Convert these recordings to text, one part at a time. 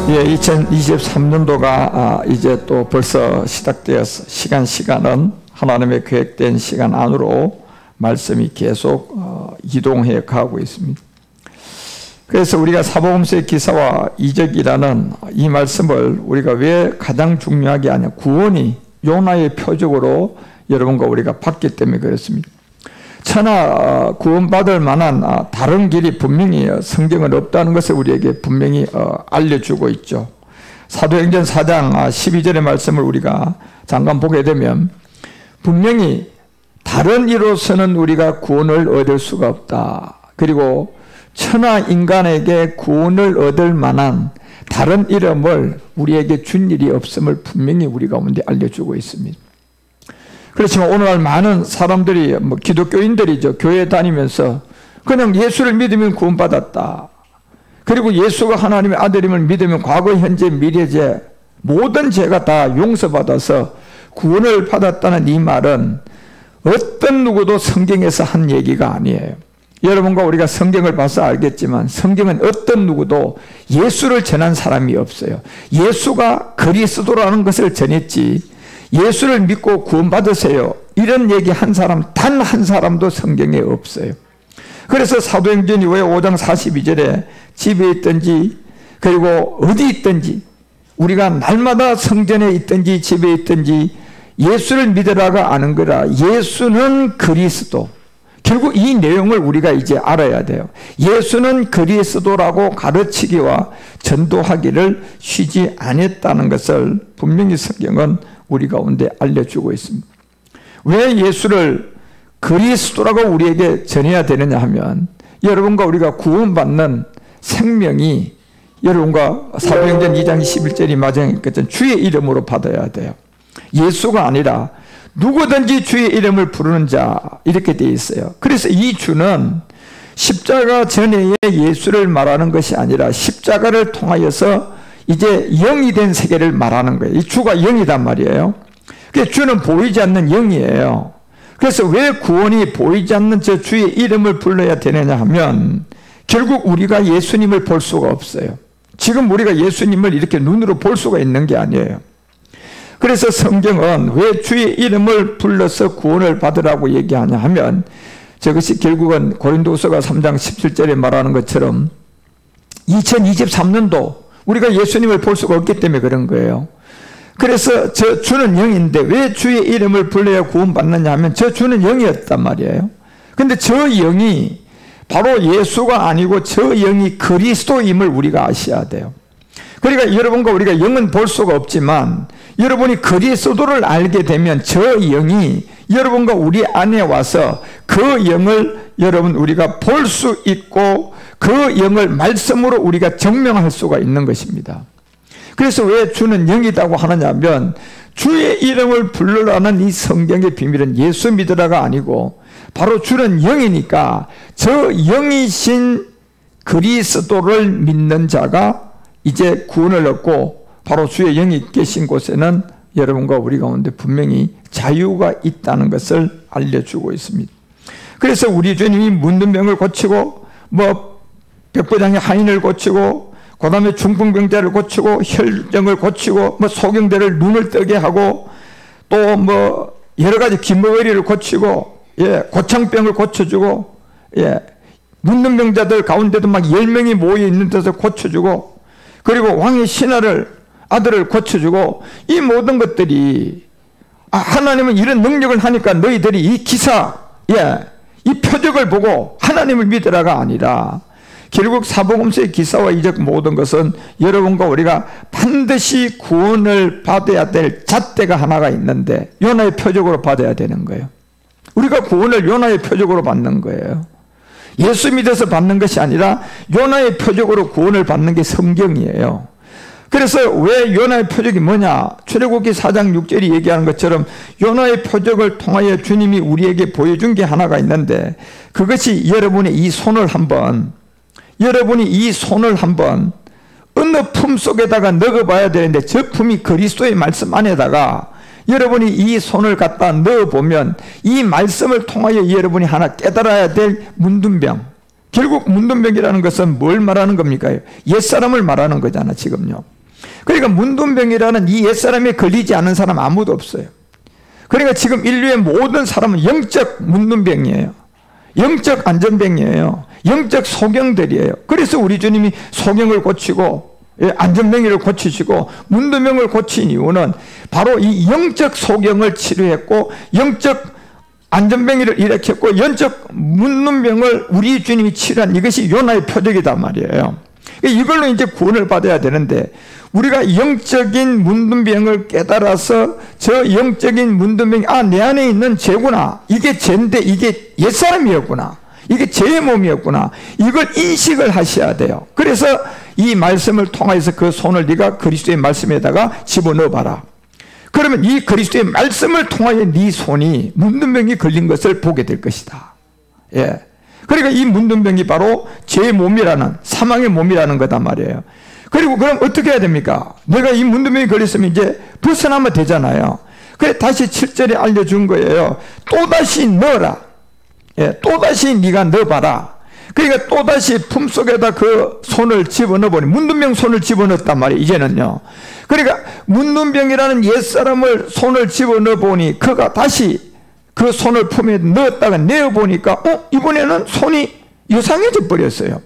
예, 2023년도가 이제 또 벌써 시작되어서 시간은 하나님의 계획된 시간 안으로 말씀이 계속 이동해 가고 있습니다. 그래서 우리가 사복음서의 기사와 이적이라는 이 말씀을 우리가 왜 가장 중요하게 하냐, 구원이 요나의 표적으로 여러분과 우리가 받기 때문에 그렇습니다. 천하 구원받을 만한 다른 길이 분명히 성경은 없다는 것을 우리에게 분명히 알려주고 있죠. 사도행전 4장 12절의 말씀을 우리가 잠깐 보게 되면 분명히 다른 이로서는 우리가 구원을 얻을 수가 없다. 그리고 천하 인간에게 구원을 얻을 만한 다른 이름을 우리에게 준 일이 없음을 분명히 우리 가운데 알려주고 있습니다. 그렇지만 오늘날 많은 사람들이 기독교인들이죠. 교회 다니면서 그냥 예수를 믿으면 구원받았다. 그리고 예수가 하나님의 아들임을 믿으면 과거, 현재, 미래제 모든 죄가 다 용서받아서 구원을 받았다는 이 말은 어떤 누구도 성경에서 한 얘기가 아니에요. 여러분과 우리가 성경을 봐서 알겠지만 성경은 어떤 누구도 예수를 전한 사람이 없어요. 예수가 그리스도라는 것을 전했지 예수를 믿고 구원받으세요 이런 얘기 한 사람 단 한 사람도 성경에 없어요. 그래서 사도행전 이후에 5장 42절에 집에 있든지 그리고 어디 있든지 우리가 날마다 성전에 있든지 집에 있든지 예수를 믿으라가 아는 거라. 예수는 그리스도. 결국 이 내용을 우리가 이제 알아야 돼요. 예수는 그리스도라고 가르치기와 전도하기를 쉬지 않았다는 것을 분명히 성경은 우리 가운데 알려주고 있습니다. 왜 예수를 그리스도라고 우리에게 전해야 되느냐 하면 여러분과 우리가 구원받는 생명이 여러분과 사도행전 2장 11절이 마지막에 있거든. 주의 이름으로 받아야 돼요. 예수가 아니라 누구든지 주의 이름을 부르는 자 이렇게 되어 있어요. 그래서 이 주는 십자가 전에의 예수를 말하는 것이 아니라 십자가를 통하여서 이제 영이 된 세계를 말하는 거예요. 이 주가 영이단 말이에요. 그래서 주는 보이지 않는 영이에요. 그래서 왜 구원이 보이지 않는 저 주의 이름을 불러야 되느냐 하면 결국 우리가 예수님을 볼 수가 없어요. 지금 우리가 예수님을 이렇게 눈으로 볼 수가 있는 게 아니에요. 그래서 성경은 왜 주의 이름을 불러서 구원을 받으라고 얘기하냐 하면 저것이 결국은 고린도후서가 3장 17절에 말하는 것처럼 2023년도 우리가 예수님을 볼 수가 없기 때문에 그런 거예요. 그래서 저 주는 영인데 왜 주의 이름을 불러야 구원받느냐 하면 저 주는 영이었단 말이에요. 근데 저 영이 바로 예수가 아니고 저 영이 그리스도임을 우리가 아셔야 돼요. 그러니까 여러분과 우리가 영은 볼 수가 없지만 여러분이 그리스도를 알게 되면 저 영이 여러분과 우리 안에 와서 그 영을 여러분 우리가 볼 수 있고 그 영을 말씀으로 우리가 증명할 수가 있는 것입니다. 그래서 왜 주는 영이라고 하느냐 하면 주의 이름을 부르라는 이 성경의 비밀은 예수 믿으라가 아니고 바로 주는 영이니까 저 영이신 그리스도를 믿는 자가 이제 구원을 얻고 바로 주의 영이 계신 곳에는 여러분과 우리 가운데 분명히 자유가 있다는 것을 알려주고 있습니다. 그래서 우리 주님이 문둥 병을 고치고 백부장의 하인을 고치고 그 다음에 중풍병자를 고치고 혈증을 고치고 소경대를 눈을 뜨게 하고 또 여러 가지 기머거리를 고치고 고창병을 고쳐주고 문둥 병자들 가운데도 막 10명이 모여 있는 데서 고쳐주고 그리고 왕의 아들을 고쳐주고 이 모든 것들이 하나님은 이런 능력을 하니까 너희들이 이 기사 이 표적을 보고 하나님을 믿으라가 아니라 결국 사복음서의 기사와 이적 모든 것은 여러분과 우리가 반드시 구원을 받아야 될 잣대가 하나가 있는데 요나의 표적으로 받아야 되는 거예요. 우리가 구원을 요나의 표적으로 받는 거예요. 예수 믿어서 받는 것이 아니라 요나의 표적으로 구원을 받는 게 성경이에요. 그래서 왜 요나의 표적이 뭐냐? 출애굽기 4장 6절이 얘기하는 것처럼 요나의 표적을 통하여 주님이 우리에게 보여준 게 하나가 있는데 그것이 여러분이 이 손을 한번 어느 품 속에다가 넣어봐야 되는데 저 품이 그리스도의 말씀 안에다가 여러분이 이 손을 갖다 넣어보면 이 말씀을 통하여 여러분이 하나 깨달아야 될 문둥병, 결국 문둥병이라는 것은 뭘 말하는 겁니까? 옛사람을 말하는 거잖아 지금요. 그러니까 문둥병이라는 이 옛사람에 걸리지 않은 사람 아무도 없어요. 그러니까 지금 인류의 모든 사람은 영적 문둥병이에요. 영적 안전병이에요. 영적 소경들이에요. 그래서 우리 주님이 소경을 고치고 안전병이를 고치시고 문둥병을 고친 이유는 바로 이 영적 소경을 치료했고 영적 안전병이를 일으켰고 영적 문둥병을 우리 주님이 치료한 이것이 요나의 표적이단 말이에요. 이걸로 이제 구원을 받아야 되는데 우리가 영적인 문둥병을 깨달아서 저 영적인 문둥병이 내 안에 있는 죄구나. 이게 죄인데 이게 옛사람이었구나. 이게 죄의 몸이었구나. 이걸 인식을 하셔야 돼요. 그래서 이 말씀을 통해서 그 손을 네가 그리스도의 말씀에다가 집어넣어 봐라. 그러면 이 그리스도의 말씀을 통하여 네 손이 문둥병이 걸린 것을 보게 될 것이다. 예. 그러니까 이 문둥병이 바로 죄의 몸이라는, 사망의 몸이라는 거단 말이에요. 그리고 그럼 어떻게 해야 됩니까? 내가 이 문둥병이 걸렸으면 이제 벗어나면 되잖아요. 그래 다시 7절에 알려준 거예요. 또다시 넣어라. 예, 또다시 네가 넣어봐라. 그러니까 또다시 품속에다 그 손을 집어넣어보니 문둥병 손을 집어넣었단 말이에요. 이제는요. 그러니까 문둥병이라는 옛사람을 손을 집어넣어보니 그가 다시 그 손을 품에 넣었다가 내어보니까 이번에는 손이 이상해져 버렸어요.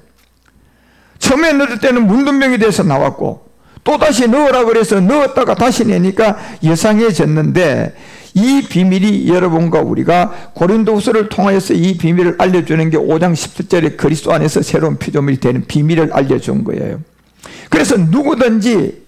처음에 넣을 때는 문둥병이 돼서 나왔고 또다시 넣으라 그래서 넣었다가 다시 내니까 이상해졌는데 이 비밀이 여러분과 우리가 고린도후서를 통해서 이 비밀을 알려주는 게 5장 17절에 그리스도 안에서 새로운 피조물이 되는 비밀을 알려준 거예요. 그래서 누구든지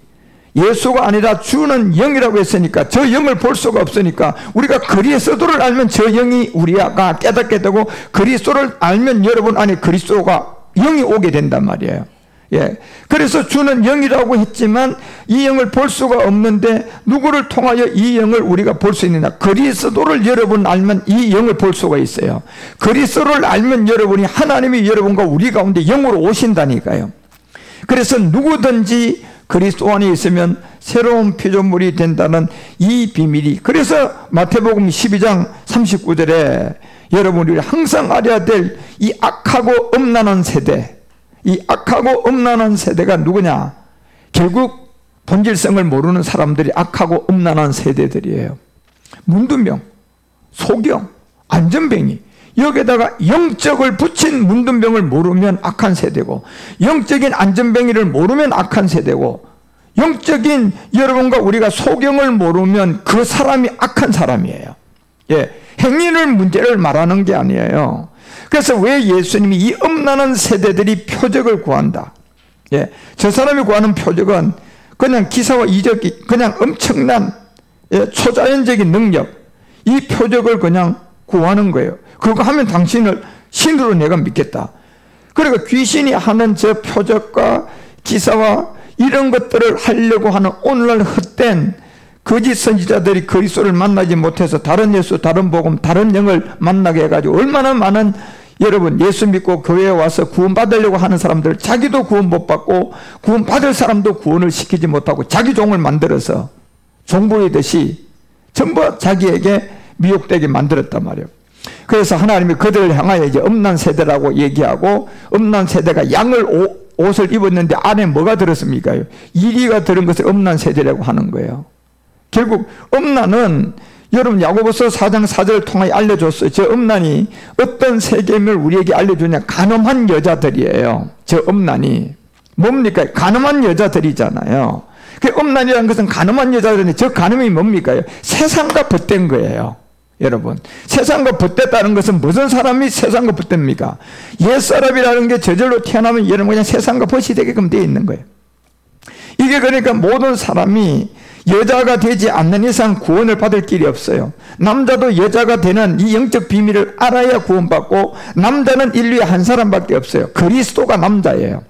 예수가 아니라 주는 영이라고 했으니까 저 영을 볼 수가 없으니까 우리가 그리스도를 알면 저 영이 우리가 깨닫게 되고 그리스도를 알면 여러분 안에 그리스도가 영이 오게 된단 말이에요. 예. 그래서 주는 영이라고 했지만 이 영을 볼 수가 없는데 누구를 통하여 이 영을 우리가 볼 수 있느냐? 그리스도를 여러분 알면 이 영을 볼 수가 있어요. 그리스도를 알면 여러분이 하나님이 여러분과 우리 가운데 영으로 오신다니까요. 그래서 누구든지 그리스도 안에 있으면 새로운 피조물이 된다는 이 비밀이, 그래서 마태복음 12장 39절에 여러분이 항상 알아야 될 이 악하고 음란한 세대, 이 악하고 음란한 세대가 누구냐? 결국 본질성을 모르는 사람들이 악하고 음란한 세대들이에요. 문둥병, 소경, 안전병이, 여기에다가 영적을 붙인 문둥병을 모르면 악한 세대고, 영적인 안전병이를 모르면 악한 세대고, 영적인 여러분과 우리가 소경을 모르면 그 사람이 악한 사람이에요. 예, 행위를 문제를 말하는 게 아니에요. 그래서 왜 예수님이 이 음란한 세대들이 표적을 구한다. 예, 저 사람이 구하는 표적은 그냥 기사와 이적이, 그냥 엄청난 초자연적인 능력, 이 표적을 그냥 구하는 거예요. 그거 하면 당신을 신으로 내가 믿겠다. 그러니까 귀신이 하는 저 표적과 기사와 이런 것들을 하려고 하는 오늘날 헛된 거짓 선지자들이 그리스도를 만나지 못해서 다른 예수, 다른 복음, 다른 영을 만나게 해가지고 얼마나 많은 여러분 예수 믿고 교회에 와서 구원받으려고 하는 사람들, 자기도 구원 못 받고 구원받을 사람도 구원을 시키지 못하고 자기 종을 만들어서 종부이듯이 전부 자기에게 미혹되게 만들었단 말이에요. 그래서 하나님이 그들을 향하여 이제 음란 세대라고 얘기하고, 음란 세대가 양을 옷을 입었는데 안에 뭐가 들었습니까? 이리가 들은 것을 음란 세대라고 하는 거예요. 결국 음란은 여러분 야고보서 4장 4절을 통하여 알려줬어요. 저 음란이 어떤 세계임을 우리에게 알려주냐? 간음한 여자들이에요. 저 음란이 뭡니까? 간음한 여자들이잖아요. 그 음란이라는 것은 간음한 여자들인데 저 간음이 뭡니까? 세상과 벗된 거예요. 여러분, 세상과 벗됐다는 것은 무슨 사람이 세상과 벗됩니까? 옛사람이라는 게 저절로 태어나면 여러분 그냥 세상과 벗이 되게끔 되어 있는 거예요. 이게 그러니까 모든 사람이 여자가 되지 않는 이상 구원을 받을 길이 없어요. 남자도 여자가 되는 이 영적 비밀을 알아야 구원받고, 남자는 인류에 한 사람밖에 없어요. 그리스도가 남자예요.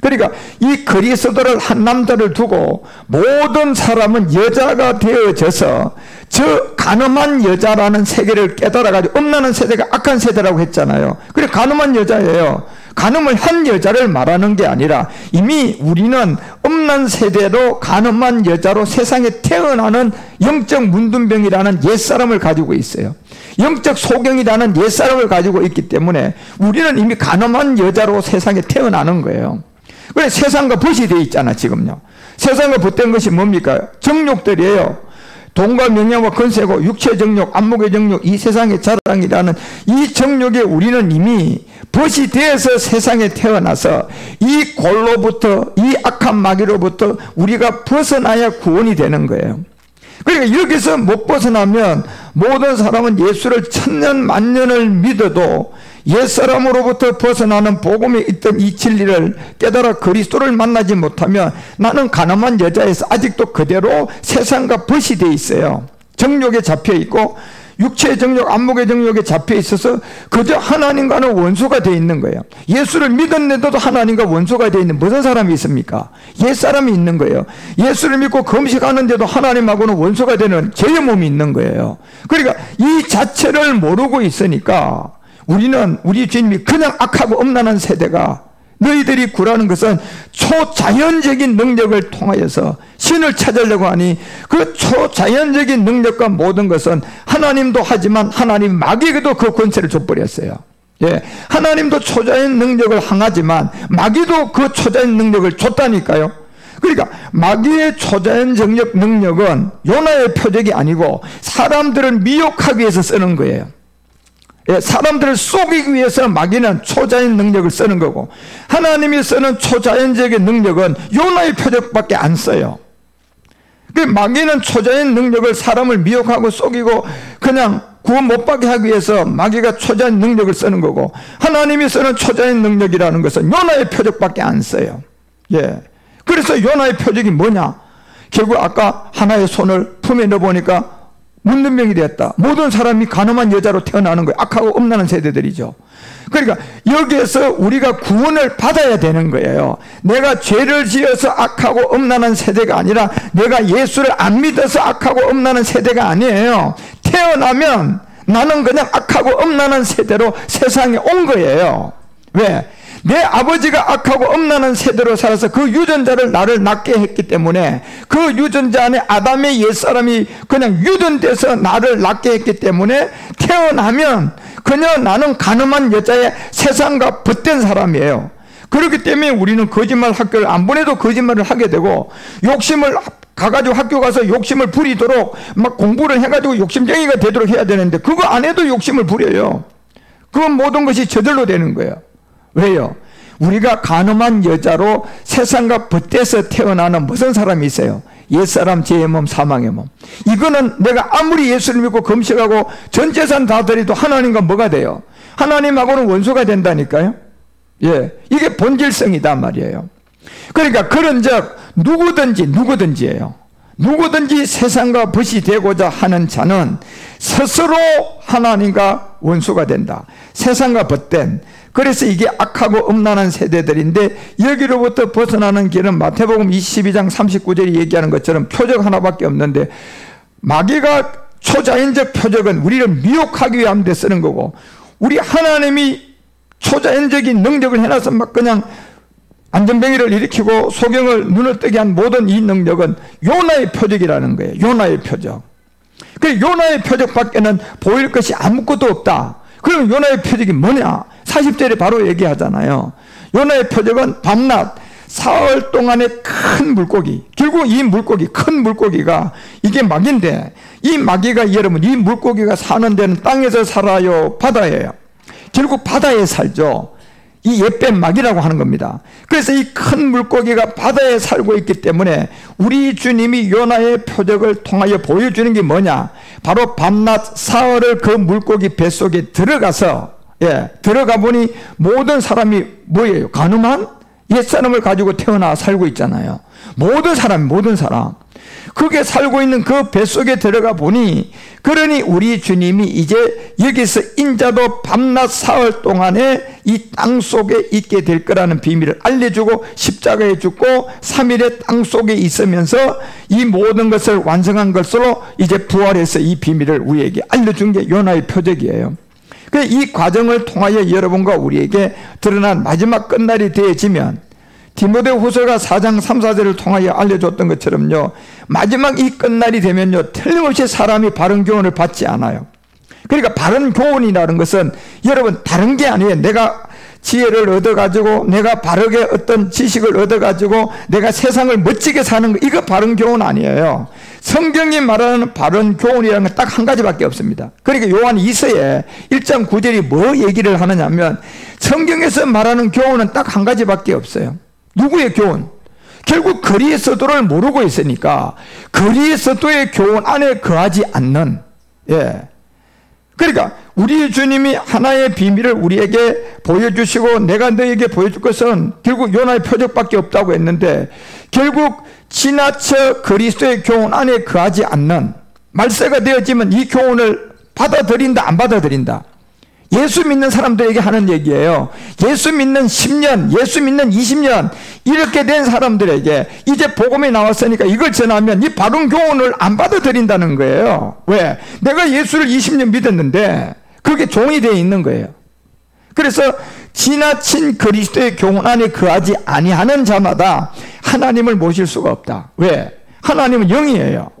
그러니까 이 그리스도를 한 남자를 두고 모든 사람은 여자가 되어져서 저 간음한 여자라는 세계를 깨달아가지고, 음란한 세대가 악한 세대라고 했잖아요. 그래 간음한 여자예요. 간음을 한 여자를 말하는 게 아니라 이미 우리는 음란 세대로 간음한 여자로 세상에 태어나는 영적 문둥병이라는 옛사람을 가지고 있어요. 영적 소경이라는 옛사람을 가지고 있기 때문에 우리는 이미 간음한 여자로 세상에 태어나는 거예요. 그래 세상과 벗이 되어 있잖아 지금요. 세상과 벗된 것이 뭡니까? 정욕들이에요. 돈과 명예와 권세고 육체의 정욕, 안목의 정욕, 이 세상의 자랑이라는 이 정욕에 우리는 이미 벗이 되어서 세상에 태어나서 이 골로부터, 이 악한 마귀로부터 우리가 벗어나야 구원이 되는 거예요. 그러니까 여기서 못 벗어나면 모든 사람은 예수를 천년 만년을 믿어도 옛사람으로부터 벗어나는 복음에 있던 이 진리를 깨달아 그리스도를 만나지 못하면 나는 가늠한 여자에서 아직도 그대로 세상과 벗이 되어 있어요. 정욕에 잡혀 있고 육체의 정욕, 안목의 정욕에 잡혀 있어서 그저 하나님과는 원수가 되어 있는 거예요. 예수를 믿었는데도 하나님과 원수가 되어 있는 무슨 사람이 있습니까? 옛사람이 있는 거예요. 예수를 믿고 금식하는데도 하나님하고는 원수가 되는 죄의 몸이 있는 거예요. 그러니까 이 자체를 모르고 있으니까 우리 주님이 그냥 악하고 엄란한 세대가 너희들이 구라는 것은 초자연적인 능력을 통하여서 신을 찾으려고 하니 그 초자연적인 능력과 모든 것은 하나님도 하지만 하나님 마귀에게도 그 권세를 줘버렸어요. 예, 하나님도 초자연 능력을 행하지만 마귀도 그 초자연 능력을 줬다니까요. 그러니까 마귀의 초자연 능력은 요나의 표적이 아니고 사람들을 미혹하기 위해서 쓰는 거예요. 예, 사람들을 속이기 위해서 마귀는 초자연 능력을 쓰는 거고 하나님이 쓰는 초자연적인 능력은 요나의 표적밖에 안 써요. 그 마귀는 초자연 능력을 사람을 미혹하고 속이고 그냥 구원 못 받게 하기 위해서 마귀가 초자연 능력을 쓰는 거고 하나님이 쓰는 초자연 능력이라는 것은 요나의 표적밖에 안 써요. 예, 그래서 요나의 표적이 뭐냐? 결국 아까 하나의 손을 품에 넣어보니까 문둥병이 되었다. 모든 사람이 가늠한 여자로 태어나는 거예요. 악하고 엄란한 세대들이죠. 그러니까 여기에서 우리가 구원을 받아야 되는 거예요. 내가 죄를 지어서 악하고 엄란한 세대가 아니라 내가 예수를 안 믿어서 악하고 엄란한 세대가 아니에요. 태어나면 나는 그냥 악하고 엄란한 세대로 세상에 온 거예요. 왜? 내 아버지가 악하고 엄란한 세대로 살아서 그 유전자를 나를 낳게 했기 때문에 그 유전자 안에 아담의 옛사람이 그냥 유전돼서 나를 낳게 했기 때문에 태어나면 그냥 나는 가늠한 여자의 세상과 벗된 사람이에요. 그렇기 때문에 우리는 거짓말 학교를 안 보내도 거짓말을 하게 되고 욕심을 가가지고 학교 가서 욕심을 부리도록 막 공부를 해가지고 욕심쟁이가 되도록 해야 되는데 그거 안 해도 욕심을 부려요. 그 모든 것이 저절로 되는 거예요. 왜요? 우리가 가늠한 여자로 세상과 벗대서 태어나는 무슨 사람이 있어요? 옛사람, 죄의 몸, 사망의 몸. 이거는 내가 아무리 예수를 믿고 금식하고 전 재산 다 드려도 하나님과 뭐가 돼요? 하나님하고는 원수가 된다니까요. 예, 이게 본질성이다 말이에요. 그러니까 그런즉 누구든지예요. 누구든지 세상과 벗이 되고자 하는 자는 스스로 하나님과 원수가 된다. 세상과 벗된. 그래서 이게 악하고 음란한 세대들인데 여기로부터 벗어나는 길은 마태복음 22장 39절이 얘기하는 것처럼 표적 하나밖에 없는데 마귀가 초자연적 표적은 우리를 미혹하기 위함 데 쓰는 거고 우리 하나님이 초자연적인 능력을 해놔서 막 그냥 안전뱅이를 일으키고 소경을 눈을 뜨게 한 모든 이 능력은 요나의 표적이라는 거예요. 요나의 표적. 그 요나의 표적밖에는 보일 것이 아무것도 없다. 그럼 요나의 표적이 뭐냐? 40절에 바로 얘기하잖아요. 요나의 표적은 밤낮 사흘 동안의 큰 물고기. 결국 이 물고기, 큰 물고기가 이게 마귀인데 이 마귀가 여러분 이 물고기가 사는 데는 땅에서 살아요? 바다예요? 결국 바다에 살죠. 이 옛뱀 마귀라고 하는 겁니다. 그래서 이 큰 물고기가 바다에 살고 있기 때문에 우리 주님이 요나의 표적을 통하여 보여주는 게 뭐냐? 바로 밤낮 사흘을 그 물고기 뱃속에 들어가서 들어가 보니 모든 사람이 뭐예요? 가늠한 옛사람을 가지고 태어나 살고 있잖아요. 모든 사람 그게 살고 있는 그 뱃속에 들어가 보니 그러니 우리 주님이 이제 여기서 인자도 밤낮 사흘 동안에 이 땅속에 있게 될 거라는 비밀을 알려주고 십자가에 죽고 3일에 땅속에 있으면서 이 모든 것을 완성한 것으로 이제 부활해서 이 비밀을 우리에게 알려준 게 요나의 표적이에요. 이 과정을 통하여 여러분과 우리에게 드러난 마지막 끝날이 되어지면 디모데후서가 4장 3, 4절을 통하여 알려줬던 것처럼요, 마지막 이 끝날이 되면요 틀림없이 사람이 바른 교훈을 받지 않아요. 그러니까 바른 교훈이라는 것은 여러분 다른 게 아니에요. 내가 지혜를 얻어가지고 내가 바르게 어떤 지식을 얻어가지고 내가 세상을 멋지게 사는 거, 이거 바른 교훈 아니에요. 성경이 말하는 바른 교훈이라는 건 딱 한 가지밖에 없습니다. 그러니까 요한 2서에 1장 9절이 뭐 얘기를 하느냐면 성경에서 말하는 교훈은 딱 한 가지밖에 없어요. 누구의 교훈? 결국 그리스도를 모르고 있으니까 그리스도의 교훈 안에 거하지 않는, 그러니까 우리 주님이 하나의 비밀을 우리에게 보여주시고 내가 너에게 보여줄 것은 결국 요나의 표적밖에 없다고 했는데 결국 지나쳐 그리스도의 교훈 안에 거하지 않는, 말세가 되어지면 이 교훈을 받아들인다 안 받아들인다, 예수 믿는 사람들에게 하는 얘기예요. 예수 믿는 10년, 예수 믿는 20년 이렇게 된 사람들에게 이제 복음이 나왔으니까 이걸 전하면 이 바른 교훈을 안 받아들인다는 거예요. 왜? 내가 예수를 20년 믿었는데 그게 종이 되어 있는 거예요. 그래서 지나친 그리스도의 교훈 안에 거하지 아니하는 자마다 하나님을 모실 수가 없다. 왜? 하나님은 영이에요.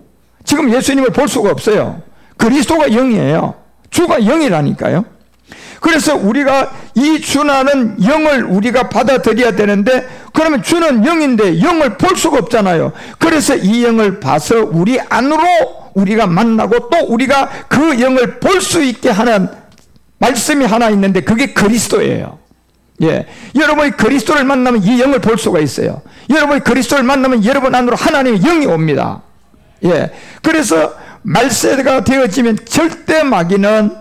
지금 예수님을 볼 수가 없어요. 그리스도가 영이에요. 주가 영이라니까요. 그래서 우리가 이 주라는 영을 우리가 받아들여야 되는데 그러면 주는 영인데 영을 볼 수가 없잖아요. 그래서 이 영을 봐서 우리 안으로 우리가 만나고 또 우리가 그 영을 볼 수 있게 하는 말씀이 하나 있는데 그게 그리스도예요. 여러분이 그리스도를 만나면 이 영을 볼 수가 있어요. 여러분이 그리스도를 만나면 여러분 안으로 하나님의 영이 옵니다. 그래서 말세가 되어지면 절대 마귀는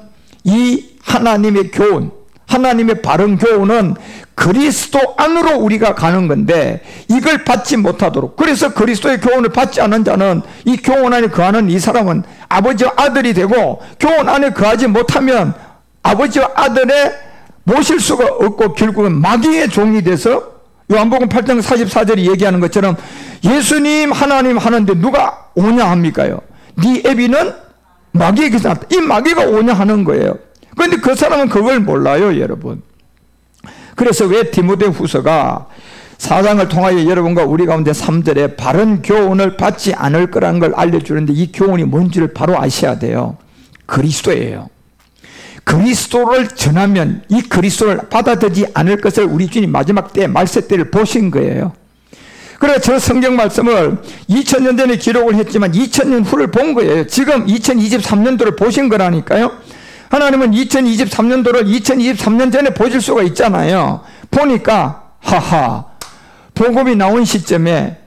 이 하나님의 교훈, 하나님의 바른 교훈은 그리스도 안으로 우리가 가는 건데 이걸 받지 못하도록, 그래서 그리스도의 교훈을 받지 않은 자는 이 교훈 안에 거하는 이 사람은 아버지와 아들이 되고 교훈 안에 거하지 못하면 아버지와 아들의 모실 수가 없고 결국은 마귀의 종이 돼서 요한복음 8장 44절이 얘기하는 것처럼 예수님 하나님 하는데 누가 오냐 합니까요? 네 애비는 마귀에게서 났다. 이 마귀가 오냐 하는 거예요. 그런데 그 사람은 그걸 몰라요, 여러분. 그래서 왜 디모데후서가 4장을 통하여 여러분과 우리 가운데 3절에 바른 교훈을 받지 않을 거라는 걸 알려주는데 이 교훈이 뭔지를 바로 아셔야 돼요. 그리스도예요. 그리스도를 전하면 이 그리스도를 받아들이지 않을 것을 우리 주님 마지막 때 말세 때를 보신 거예요. 그래서 저 성경 말씀을 2000년 전에 기록을 했지만 2000년 후를 본 거예요. 지금 2023년도를 보신 거라니까요. 하나님은 2023년도를 2023년 전에 보실 수가 있잖아요. 보니까 복음이 나온 시점에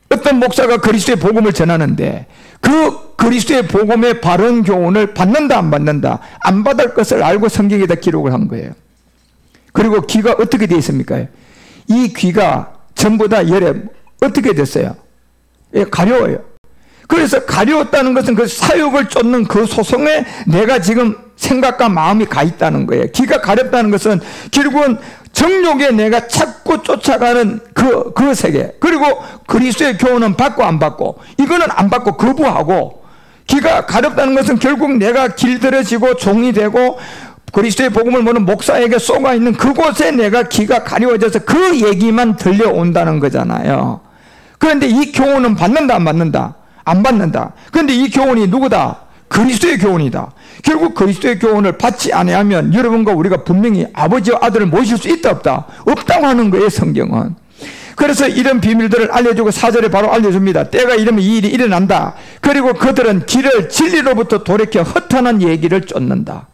어떤 목사가 그리스도의 복음을 전하는데 그 그리스도의 복음의 바른 교훈을 받는다 안 받는다, 안 받을 것을 알고 성경에다 기록을 한 거예요. 그리고 귀가 어떻게 되어 있습니까? 이 귀가 전부 다 열에 어떻게 됐어요? 가려워요. 그래서 가려웠다는 것은 그 사욕을 쫓는 그 소송에 내가 지금 생각과 마음이 가 있다는 거예요. 귀가 가렵다는 것은 결국은 정욕에 내가 찾고 쫓아가는 그 세계. 그리고 그리스도의 교훈은 받고 안 받고, 이거는 안 받고 거부하고, 귀가 가렵다는 것은 결국 내가 길들여지고 종이 되고 그리스도의 복음을 모르는 목사에게 쏘가 있는 그곳에 내가 귀가 가려워져서 그 얘기만 들려온다는 거잖아요. 그런데 이 교훈은 받는다 안 받는다? 안 받는다. 그런데 이 교훈이 누구다? 그리스도의 교훈이다. 결국 그리스도의 교훈을 받지 아니하면 여러분과 우리가 분명히 아버지와 아들을 모실 수 있다 없다? 없다고 하는 거예요, 성경은. 그래서 이런 비밀들을 알려주고 4절에 바로 알려줍니다. 때가 이르면 이 일이 일어난다. 그리고 그들은 길을 진리로부터 돌이켜 허탄한 얘기를 쫓는다.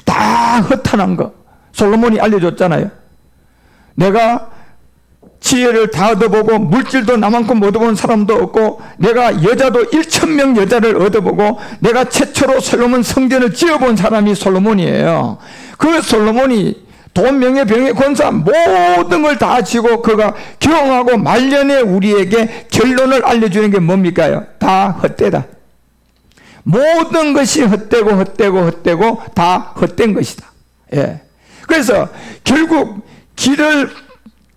다 허탄한 거 솔로몬이 알려줬잖아요. 내가 지혜를 다 얻어보고 물질도 나만큼 얻어본 사람도 없고 내가 여자도 1,000명 여자를 얻어보고 내가 최초로 솔로몬 성전을 지어본 사람이 솔로몬이에요. 그 솔로몬이 돈, 명예, 병예, 권사 모든 걸 다 지고 그가 경하고 말년에 우리에게 결론을 알려주는 게 뭡니까? 다 헛되다. 모든 것이 헛되고 다 헛된 것이다. 그래서 결국 길을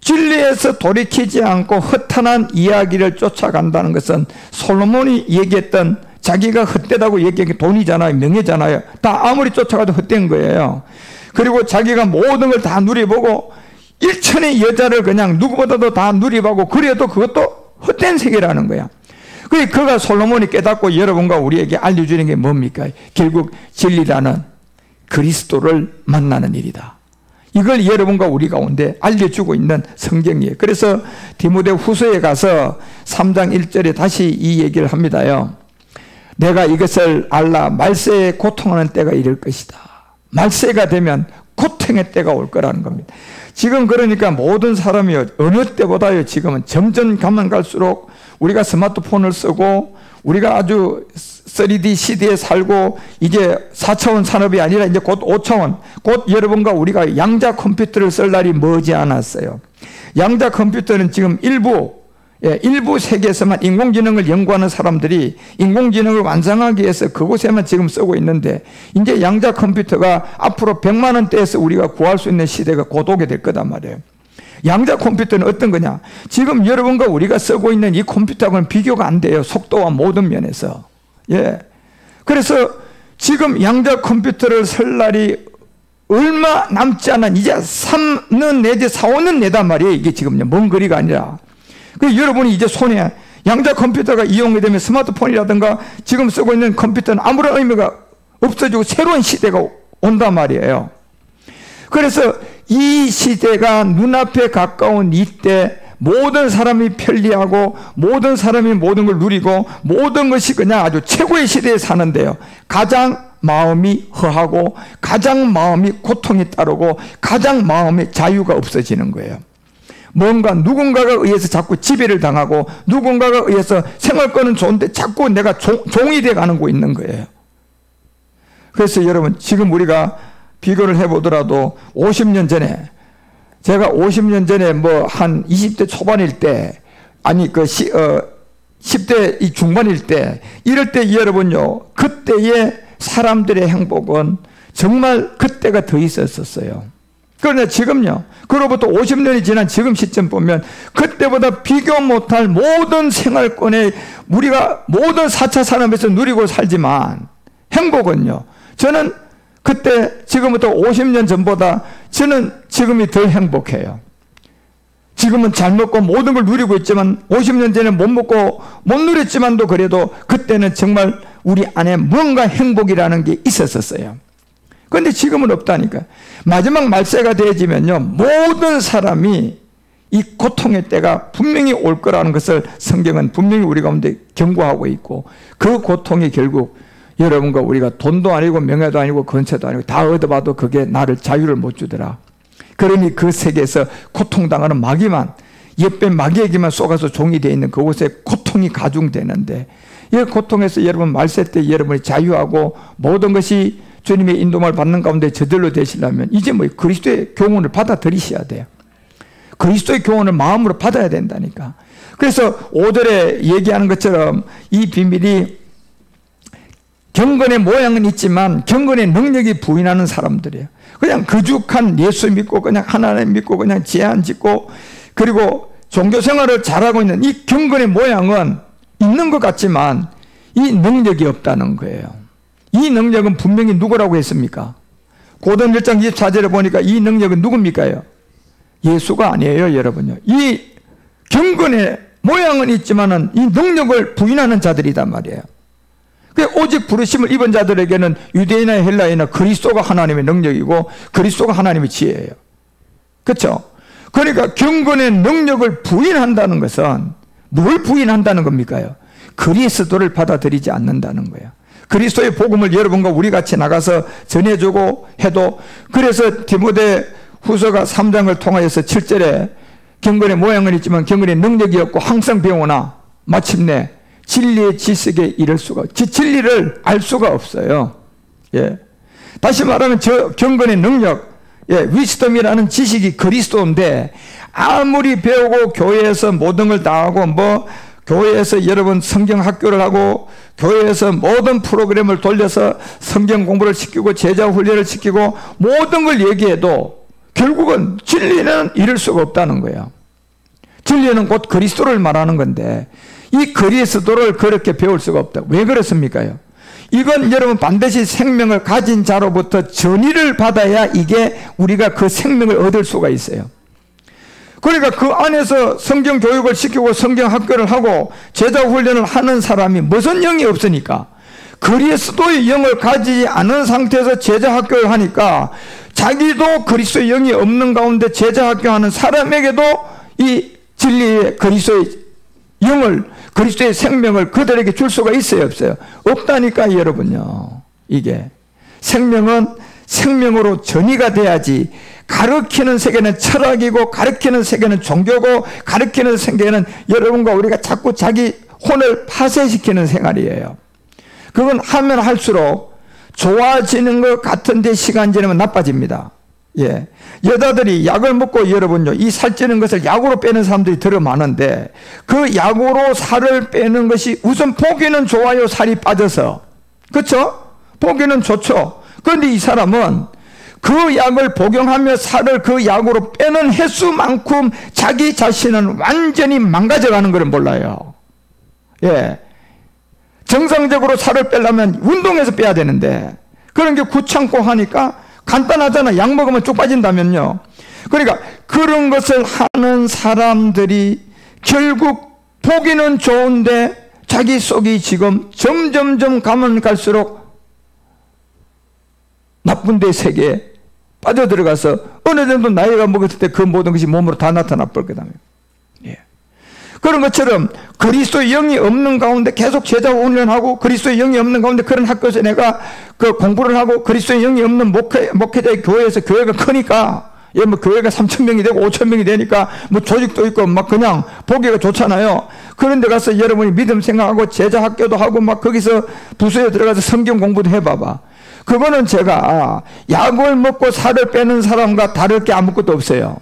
진리에서 돌이키지 않고 허탄한 이야기를 쫓아간다는 것은 솔로몬이 얘기했던 자기가 헛되다고 얘기한 게 돈이잖아요, 명예잖아요. 다 아무리 쫓아가도 헛된 거예요. 그리고 자기가 모든 걸 다 누려보고 1천의 여자를 그냥 누구보다도 다 누려보고 그래도 그것도 헛된 세계라는 거야. 그가 솔로몬이 깨닫고 여러분과 우리에게 알려주는 게 뭡니까? 결국 진리라는 그리스도를 만나는 일이다. 이걸 여러분과 우리 가운데 알려주고 있는 성경이에요. 그래서 디모데 후서에 가서 3장 1절에 다시 이 얘기를 합니다요. 내가 이것을 알라. 말세에 고통하는 때가 이를 것이다. 말세가 되면 고통의 때가 올 거라는 겁니다. 지금 그러니까 모든 사람이 어느 때보다요, 지금은 점점 가면 갈수록 우리가 스마트폰을 쓰고 우리가 아주 3D 시대에 살고 이제 4차원 산업이 아니라 이제 곧 5차원, 곧 여러분과 우리가 양자 컴퓨터를 쓸 날이 머지 않았어요. 양자 컴퓨터는 지금 일부 세계에서만 인공지능을 연구하는 사람들이 인공지능을 완성하기 위해서 그곳에만 지금 쓰고 있는데, 이제 양자 컴퓨터가 앞으로 100만 원대에서 우리가 구할 수 있는 시대가 곧 오게 될 거단 말이에요. 양자 컴퓨터는 어떤 거냐? 지금 여러분과 우리가 쓰고 있는 이 컴퓨터하고는 비교가 안 돼요. 속도와 모든 면에서. 예. 그래서 지금 양자 컴퓨터를 쓸 날이 얼마 남지 않은 이제 3년 내지 4, 5년 내단 말이에요. 이게 지금 먼 거리가 아니라. 그 여러분이 이제 손에 양자 컴퓨터가 이용이 되면 스마트폰이라든가 지금 쓰고 있는 컴퓨터는 아무런 의미가 없어지고 새로운 시대가 온단 말이에요. 그래서 이 시대가 눈앞에 가까운 이때 모든 사람이 편리하고 모든 사람이 모든 걸 누리고 모든 것이 그냥 아주 최고의 시대에 사는데요, 가장 마음이 허하고 가장 마음이 고통이 따르고 가장 마음의 자유가 없어지는 거예요. 뭔가 누군가가 의해서 자꾸 지배를 당하고 누군가가 의해서 생활권은 좋은데 자꾸 내가 종이 돼 가는 거 있는 거예요. 그래서 여러분, 지금 우리가 비교를 해보더라도 50년 전에, 제가 50년 전에 뭐 한 20대 초반일 때, 아니 10대 이 중반일 때, 이럴 때 여러분요, 그때의 사람들의 행복은 정말 그때가 더 있었어요. 그러나 지금요, 그로부터 50년이 지난 지금 시점 보면 그때보다 비교 못할 모든 생활권에 우리가 모든 4차 산업에서 누리고 살지만 행복은요, 저는 그때 지금부터 50년 전보다 저는 지금이 더 행복해요. 지금은 잘 먹고 모든 걸 누리고 있지만 50년 전에 못 먹고 못 누렸지만도 그래도 그때는 정말 우리 안에 뭔가 행복이라는 게 있었어요. 그런데 지금은 없다니까. 마지막 말세가 되어지면요, 모든 사람이 이 고통의 때가 분명히 올 거라는 것을 성경은 분명히 우리 가운데 경고하고 있고, 그 고통이 결국 여러분과 우리가 돈도 아니고 명예도 아니고 건세도 아니고 다 얻어봐도 그게 나를 자유를 못 주더라. 그러니 그 세계에서 고통당하는 마귀만, 옛뱀 마귀에게만 쏘가서 종이 되어 있는 그곳에 고통이 가중되는데, 이 고통에서 여러분 말세 때 여러분이 자유하고 모든 것이 주님의 인도를 받는 가운데 저절로 되시려면 이제 뭐 그리스도의 교훈을 받아들이셔야 돼요. 그리스도의 교훈을 마음으로 받아야 된다니까. 그래서 5절에 얘기하는 것처럼 이 비밀이 경건의 모양은 있지만 경건의 능력이 부인하는 사람들이에요. 그냥 거죽한 예수 믿고 그냥 하나님 믿고 그냥 제한 짓고 그리고 종교 생활을 잘하고 있는 이 경건의 모양은 있는 것 같지만 이 능력이 없다는 거예요. 이 능력은 분명히 누구라고 했습니까? 고전 1장 24절에 보니까 이 능력은 누굽니까요? 예수가 아니에요, 여러분요. 이 경건의 모양은 있지만은 이 능력을 부인하는 자들이단 말이에요. 오직 부르심을 입은 자들에게는 유대인이나 헬라인이나 그리스도가 하나님의 능력이고 그리스도가 하나님의 지혜예요. 그렇죠? 그러니까 경건의 능력을 부인한다는 것은 뭘 부인한다는 겁니까요? 그리스도를 받아들이지 않는다는 거예요. 그리스도의 복음을 여러분과 우리 같이 나가서 전해주고 해도, 그래서 디모데 후서가 3장을 통하여서 7절에 경건의 모양은 있지만 경건의 능력이 없고 항상 배우나 마침내 진리의 지식에 이를 수가, 진리를 알 수가 없어요. 예. 다시 말하면 저 경건의 능력, 위스덤이라는 지식이 그리스도인데 아무리 배우고 교회에서 모든 걸 다 하고 뭐 교회에서 여러분 성경 학교를 하고 교회에서 모든 프로그램을 돌려서 성경 공부를 시키고 제자 훈련을 시키고 모든 걸 얘기해도 결국은 진리는 이룰 수가 없다는 거예요. 진리는 곧 그리스도를 말하는 건데 이 그리스도를 그렇게 배울 수가 없다. 왜 그렇습니까요? 이건 여러분 반드시 생명을 가진 자로부터 전의를 받아야 이게 우리가 그 생명을 얻을 수가 있어요. 그러니까 그 안에서 성경 교육을 시키고 성경 학교를 하고 제자 훈련을 하는 사람이 무슨 영이 없으니까, 그리스도의 영을 가지지 않은 상태에서 제자 학교를 하니까 자기도 그리스도의 영이 없는 가운데 제자학교하는 사람에게도 이 진리의 그리스도의 영을, 그리스도의 생명을 그들에게 줄 수가 있어요, 없어요? 없다니까, 여러분요. 이게 생명은 생명으로 전이가 돼야지. 가르치는 세계는 철학이고, 가르치는 세계는 종교고, 가르치는 세계는 여러분과 우리가 자꾸 자기 혼을 파쇄시키는 생활이에요. 그건 하면 할수록 좋아지는 것 같은데 시간 지나면 나빠집니다. 예. 여자들이 약을 먹고 여러분요, 이 살찌는 것을 약으로 빼는 사람들이 더러 많은데, 그 약으로 살을 빼는 것이 우선 보기는 좋아요, 살이 빠져서. 그렇죠? 보기는 좋죠. 그런데 이 사람은 그 약을 복용하며 살을 그 약으로 빼는 횟수만큼 자기 자신은 완전히 망가져가는 걸 몰라요. 예. 정상적으로 살을 빼려면 운동해서 빼야 되는데, 그런 게 귀찮고 하니까 간단하잖아. 약 먹으면 쭉 빠진다면요. 그러니까 그런 것을 하는 사람들이 결국 보기는 좋은데 자기 속이 지금 점점점 가면 갈수록 나쁜 데 세계에 빠져들어가서 어느 정도 나이가 먹었을 때 그 모든 것이 몸으로 다 나타나 볼 거다. 예. 그런 것처럼 그리스도의 영이 없는 가운데 계속 제자 훈련하고, 그리스도의 영이 없는 가운데 그런 학교에서 내가 그 공부를 하고, 그리스도의 영이 없는 목회자의 교회에서 교회가 크니까, 예, 뭐 교회가 3,000명이 되고 5,000명이 되니까 뭐 조직도 있고 막 그냥 보기가 좋잖아요. 그런데 가서 여러분이 믿음 생각하고 제자 학교도 하고 막 거기서 부서에 들어가서 성경 공부도 해봐봐. 그거는 제가 약을 먹고 살을 빼는 사람과 다를 게 아무것도 없어요.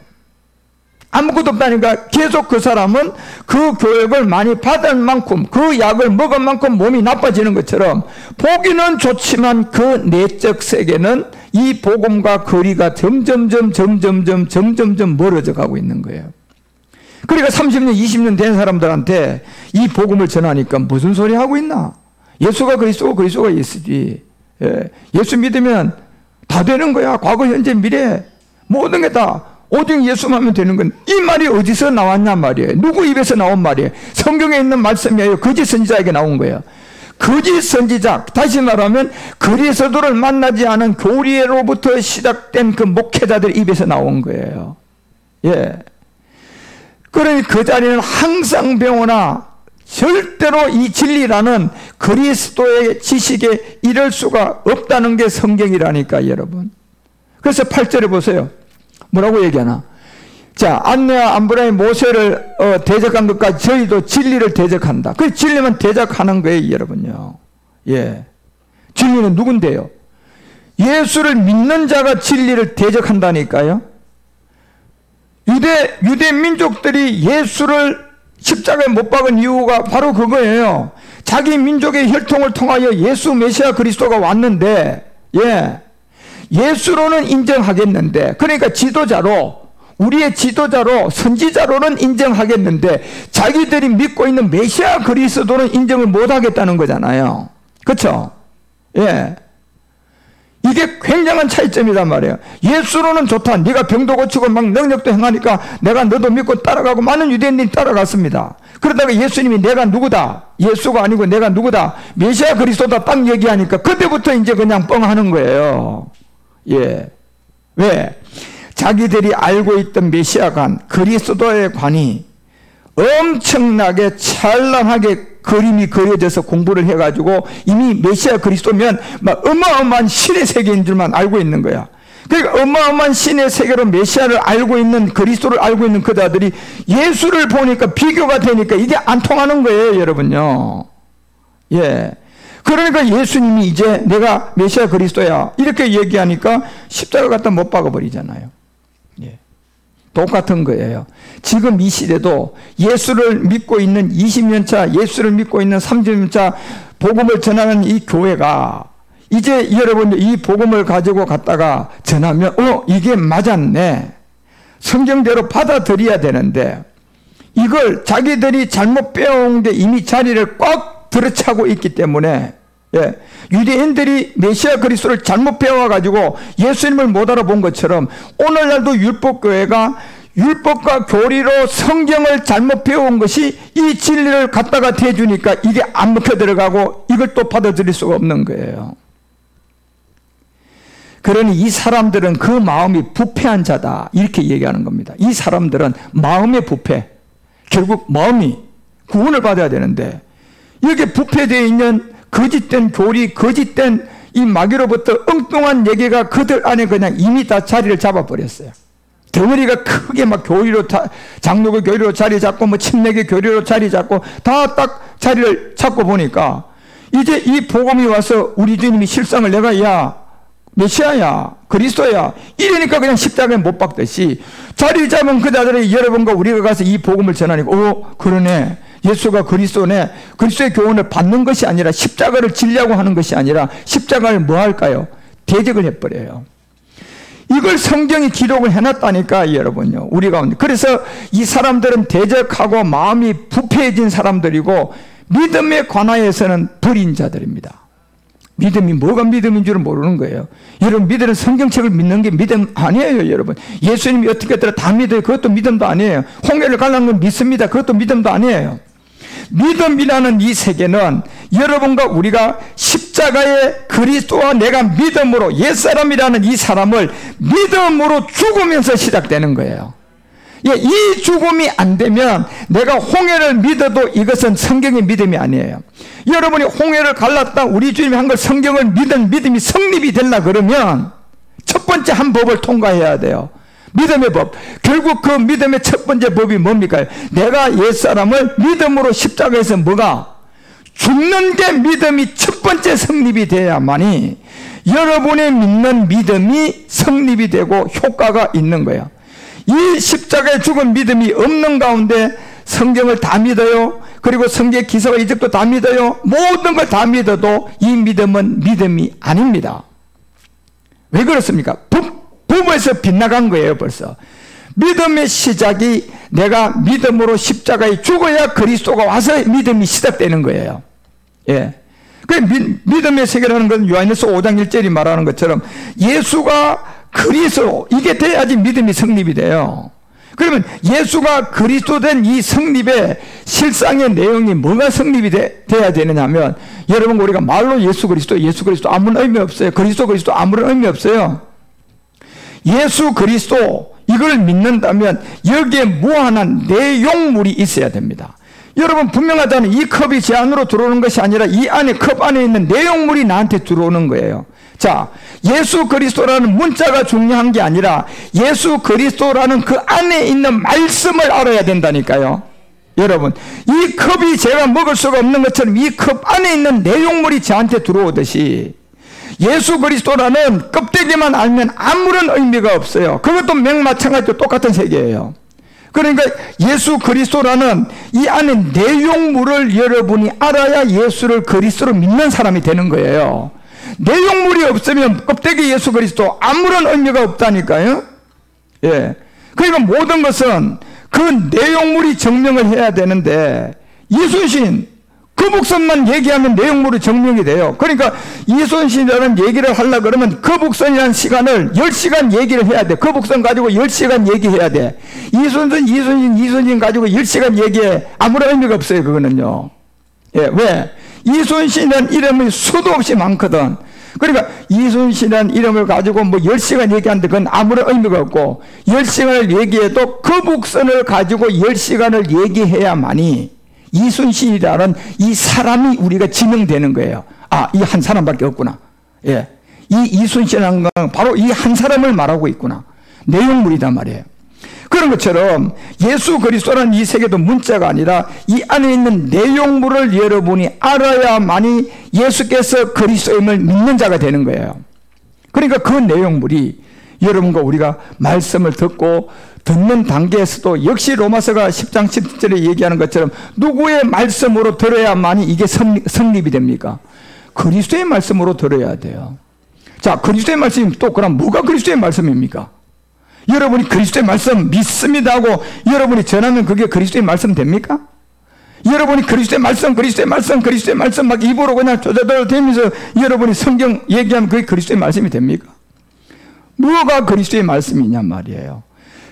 아무것도 없다니까. 계속 그 사람은 그 교육을 많이 받은 만큼, 그 약을 먹은 만큼 몸이 나빠지는 것처럼 보기는 좋지만 그 내적 세계는 이 복음과 거리가 점점점 멀어져 가고 있는 거예요. 그러니까 30년, 20년 된 사람들한테 이 복음을 전하니까 무슨 소리 하고 있나? 예수가 그리스도고 그리스도가 예수지. 예. 예수 믿으면 다 되는 거야. 과거, 현재, 미래 모든 게 다 오직 예수만 하면 되는 건, 이 말이 어디서 나왔냐 말이에요. 누구 입에서 나온 말이에요. 성경에 있는 말씀이에요. 거짓 선지자에게 나온 거예요. 거짓 선지자, 다시 말하면 그리스도를 만나지 않은 교리로부터 시작된 그 목회자들 입에서 나온 거예요. 예. 그러니 그 자리는 항상 병오나 절대로 이 진리라는 그리스도의 지식에 이를 수가 없다는 게 성경이라니까, 여러분. 그래서 8절에 보세요. 뭐라고 얘기하나? 자, 안내와 암브라함이 모세를 대적한 것까지 저희도 진리를 대적한다. 그 진리만 대적하는 거예요, 여러분요. 예. 진리는 누군데요? 예수를 믿는 자가 진리를 대적한다니까요. 유대 민족들이 예수를 십자가에 못 박은 이유가 바로 그거예요. 자기 민족의 혈통을 통하여 예수 메시아 그리스도가 왔는데, 예. 예수로는 인정하겠는데, 그러니까 지도자로, 우리의 지도자로, 선지자로는 인정하겠는데 자기들이 믿고 있는 메시아 그리스도는 인정을 못하겠다는 거잖아요. 그렇죠? 예. 이게 굉장한 차이점이란 말이에요. 예수로는 좋다. 네가 병도 고치고 막 능력도 행하니까 내가 너도 믿고 따라가고, 많은 유대인들이 따라갔습니다. 그러다가 예수님이 내가 누구다? 예수가 아니고 내가 누구다? 메시아 그리스도다 딱 얘기하니까 그때부터 이제 그냥 뻥하는 거예요. 예. 왜? 자기들이 알고 있던 메시아관, 그리스도의 관이 엄청나게 찬란하게 그림이 그려져서 공부를 해가지고 이미 메시아 그리스도면 막 어마어마한 신의 세계인 줄만 알고 있는 거야. 그러니까 어마어마한 신의 세계로 메시아를 알고 있는, 그리스도를 알고 있는 그자들이 예수를 보니까 비교가 되니까 이게 안 통하는 거예요, 여러분요. 예. 그러니까 예수님이 이제 내가 메시아 그리스도야 이렇게 얘기하니까 십자가 갖다 못 박아버리잖아요. 예. 똑같은 거예요. 지금 이 시대도 예수를 믿고 있는 20년차, 예수를 믿고 있는 30년차 복음을 전하는 이 교회가 이제 여러분 이 복음을 가지고 갔다가 전하면 이게 맞았네. 성경대로 받아들여야 되는데 이걸 자기들이 잘못 빼온 게 이미 자리를 꽉 들어차고 있기 때문에, 예, 유대인들이 메시아 그리스도를 잘못 배워가지고 예수님을 못 알아본 것처럼 오늘날도 율법교회가 율법과 교리로 성경을 잘못 배운 것이 이 진리를 갖다가 대주니까 이게 안 먹혀 들어가고 이걸 또 받아들일 수가 없는 거예요. 그러니 이 사람들은 그 마음이 부패한 자다 이렇게 얘기하는 겁니다. 이 사람들은 마음의 부패, 결국 마음이 구원을 받아야 되는데 여기에 부패되어 있는 거짓된 교리, 거짓된 이 마귀로부터 엉뚱한 얘기가 그들 안에 그냥 이미 다 자리를 잡아버렸어요. 덩어리가 크게 막 교리로, 장로교 교리로 자리 잡고 뭐 침례교 교리로 자리 잡고 다 딱 자리를 잡고 보니까 이제 이 복음이 와서 우리 주님이 실상을 내가 야 메시아야 그리스도야 이러니까 그냥 십자가에 못 박듯이 자리 잡은 그 자들이 여러분과 우리가 가서 이 복음을 전하니까 그러네 예수가 그리스도네. 그리스도의 교훈을 받는 것이 아니라 십자가를 지려고 하는 것이 아니라 십자가를 뭐 할까요? 대적을 해버려요. 이걸 성경이 기록을 해놨다니까 여러분요. 우리 가운데. 그래서 이 사람들은 대적하고 마음이 부패해진 사람들이고 믿음에 관하여서는 버린 자들입니다. 믿음이 뭐가 믿음인 줄은 모르는 거예요. 여러분 믿음은 성경책을 믿는 게 믿음 아니에요. 여러분 예수님이 어떻게 했더라 다 믿어요. 그것도 믿음도 아니에요. 홍해를 갈라는 건 믿습니다. 그것도 믿음도 아니에요. 믿음이라는 이 세계는 여러분과 우리가 십자가의 그리스도와 내가 믿음으로 옛사람이라는 이 사람을 믿음으로 죽으면서 시작되는 거예요. 이 죽음이 안 되면 내가 홍해를 믿어도 이것은 성경의 믿음이 아니에요. 여러분이 홍해를 갈랐다 우리 주님이 한 걸 성경을 믿은 믿음이 성립이 되려 그러면 첫 번째 한 법을 통과해야 돼요. 믿음의 법. 결국 그 믿음의 첫 번째 법이 뭡니까? 내가 옛사람을 믿음으로 십자가에서 뭐가? 죽는 게 믿음이 첫 번째 성립이 돼야만이 여러분의 믿는 믿음이 성립이 되고 효과가 있는 거예요. 이 십자가에 죽은 믿음이 없는 가운데 성경을 다 믿어요. 그리고 성경의 기사와 이적도 다 믿어요. 모든 걸 다 믿어도 이 믿음은 믿음이 아닙니다. 왜 그렇습니까? 부모에서 빗나간 거예요. 벌써 믿음의 시작이 내가 믿음으로 십자가에 죽어야 그리스도가 와서 믿음이 시작되는 거예요. 예. 그 믿음의 세계라는 건 요한일서 5장 1절이 말하는 것처럼 예수가 그리스도 이게 돼야지 믿음이 성립이 돼요. 그러면 예수가 그리스도 된 이 성립의 실상의 내용이 뭐가 성립이 돼야 되느냐면 여러분 우리가 말로 예수 그리스도 아무런 의미 없어요. 그리스도 아무런 의미 없어요. 예수 그리스도 이걸 믿는다면 여기에 무한한 내용물이 있어야 됩니다. 여러분 분명하다는 이 컵이 제 안으로 들어오는 것이 아니라 이 안에 컵 안에 있는 내용물이 나한테 들어오는 거예요. 자, 예수 그리스도라는 문자가 중요한 게 아니라 예수 그리스도라는 그 안에 있는 말씀을 알아야 된다니까요. 여러분 이 컵이 제가 먹을 수가 없는 것처럼 이 컵 안에 있는 내용물이 저한테 들어오듯이 예수 그리스도라는 껍데기만 알면 아무런 의미가 없어요. 그것도 마찬가지로 똑같은 세계예요. 그러니까 예수 그리스도라는 이 안에 내용물을 여러분이 알아야 예수를 그리스도로 믿는 사람이 되는 거예요. 내용물이 없으면 껍데기 예수 그리스도 아무런 의미가 없다니까요. 예. 그러니까 모든 것은 그 내용물이 증명을 해야 되는데 이순신 그 복선만 얘기하면 내용물이 증명이 돼요. 그러니까 이순신이라는 얘기를 하려고 그러면 그 복선이라는 시간을 10시간 얘기를 해야 돼. 그 복선 가지고 10시간 얘기해야 돼. 이순신 가지고 10시간 얘기해. 아무런 의미가 없어요. 그거는요. 예, 왜? 이순신이라는 이름이 수도 없이 많거든. 그러니까 이순신이라는 이름을 가지고 뭐 10시간 얘기하는데 그건 아무런 의미가 없고 10시간을 얘기해도 그 복선을 가지고 10시간을 얘기해야만이 이순신이라는 이 사람이 우리가 지명되는 거예요. 아, 이 한 사람밖에 없구나. 예. 이 이순신이라는 건 바로 이 한 사람을 말하고 있구나. 내용물이단 말이에요. 그런 것처럼 예수 그리스도라는 이 세계도 문자가 아니라 이 안에 있는 내용물을 여러분이 알아야만이 예수께서 그리스도임을 믿는 자가 되는 거예요. 그러니까 그 내용물이 여러분과 우리가 말씀을 듣는 단계에서도 역시 로마서가 10장 10절에 얘기하는 것처럼 누구의 말씀으로 들어야만이 이게 성립이 됩니까? 그리스도의 말씀으로 들어야 돼요. 자, 그리스도의 말씀이 또 그럼 뭐가 그리스도의 말씀입니까? 여러분이 그리스도의 말씀 믿습니다 하고 여러분이 전하면 그게 그리스도의 말씀 됩니까? 여러분이 그리스도의 말씀 막 입으로 그냥 조자조자 되면서 여러분이 성경 얘기하면 그게 그리스도의 말씀이 됩니까? 뭐가 그리스도의 말씀이냐 말이에요.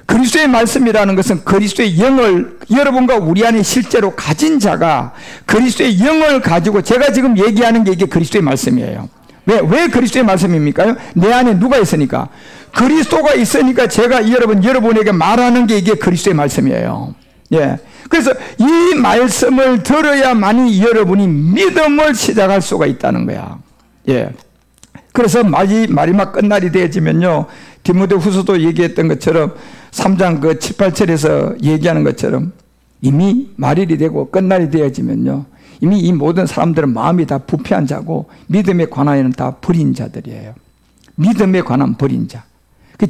그리스도의 말씀이라는 것은 그리스도의 영을 여러분과 우리 안에 실제로 가진 자가 그리스도의 영을 가지고 제가 지금 얘기하는 게 이게 그리스도의 말씀이에요. 왜 그리스도의 말씀입니까? 내 안에 누가 있으니까? 그리스도가 있으니까 제가 여러분에게 말하는 게 이게 그리스도의 말씀이에요. 예. 그래서 이 말씀을 들어야만이 여러분이 믿음을 시작할 수가 있다는 거야. 예. 그래서 마지막 끝날이 되어지면요, 디모데후서도 얘기했던 것처럼 3장 7, 8절에서 얘기하는 것처럼 이미 말일이 되고 끝날이 되어지면요, 이미 이 모든 사람들은 마음이 다 부패한 자고 믿음에 관하여는 다 버린 자들이에요. 믿음에 관한 버린 자.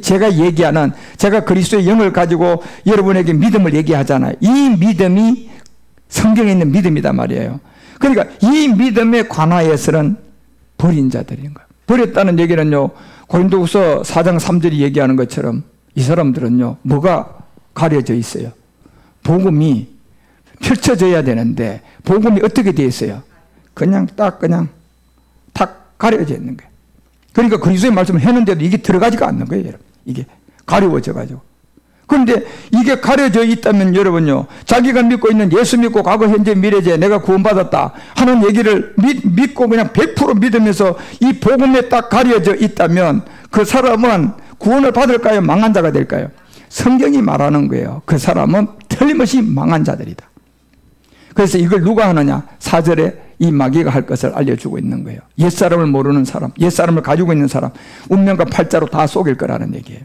제가 그리스도의 영을 가지고 여러분에게 믿음을 얘기하잖아요. 이 믿음이 성경에 있는 믿음이단 말이에요. 그러니까 이 믿음에 관하여서는 버린 자들인 거예요. 버렸다는 얘기는요, 고린도후서 4장 3절이 얘기하는 것처럼 이 사람들은요, 뭐가 가려져 있어요? 복음이 펼쳐져야 되는데 복음이 어떻게 되어 있어요? 그냥 탁 가려져 있는 거예요. 그러니까 그리스도의 말씀을 했는데도 이게 들어가지가 않는 거예요, 여러분. 이게 가려워져가지고. 그런데 이게 가려져 있다면 여러분요, 자기가 믿고 있는 예수 믿고 과거 현재 미래제 내가 구원받았다 하는 얘기를 믿고 그냥 100% 믿으면서 이 복음에 딱 가려져 있다면 그 사람은 구원을 받을까요? 망한 자가 될까요? 성경이 말하는 거예요. 그 사람은 틀림없이 망한 자들이다. 그래서 이걸 누가 하느냐? 4절에 이 마귀가 할 것을 알려주고 있는 거예요. 옛사람을 모르는 사람, 옛사람을 가지고 있는 사람, 운명과 팔자로 다 속일 거라는 얘기예요.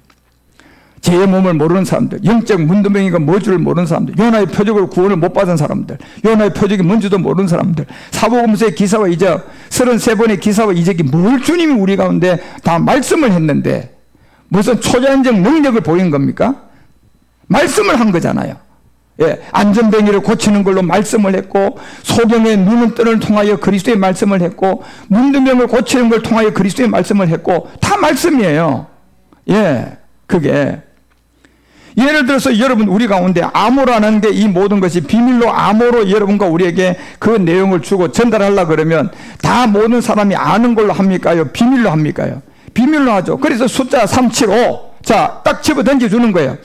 제 몸을 모르는 사람들, 영적 문두병이가 뭐줄을 모르는 사람들, 요나의 표적으로 구원을 못 받은 사람들, 요나의 표적이 뭔지도 모르는 사람들, 사복음서의 기사와 이적, 33번의 기사와 이적이 뭘 주님이 우리 가운데 다 말씀을 했는데 무슨 초자연적 능력을 보인 겁니까? 말씀을 한 거잖아요. 예, 안전뱅이를 고치는 걸로 말씀을 했고, 소경의 눈을 뜨는 통하여 그리스도의 말씀을 했고, 문두병을 고치는 걸 통하여 그리스도의 말씀을 했고, 다 말씀이에요. 예, 그게 예를 들어서 여러분 우리 가운데 암호라는 게 이 모든 것이 비밀로 암호로 여러분과 우리에게 그 내용을 주고 전달하려고 그러면 다 모든 사람이 아는 걸로 합니까요? 비밀로 합니까요? 비밀로 하죠. 그래서 숫자 375 자, 딱 집어 던져주는 거예요.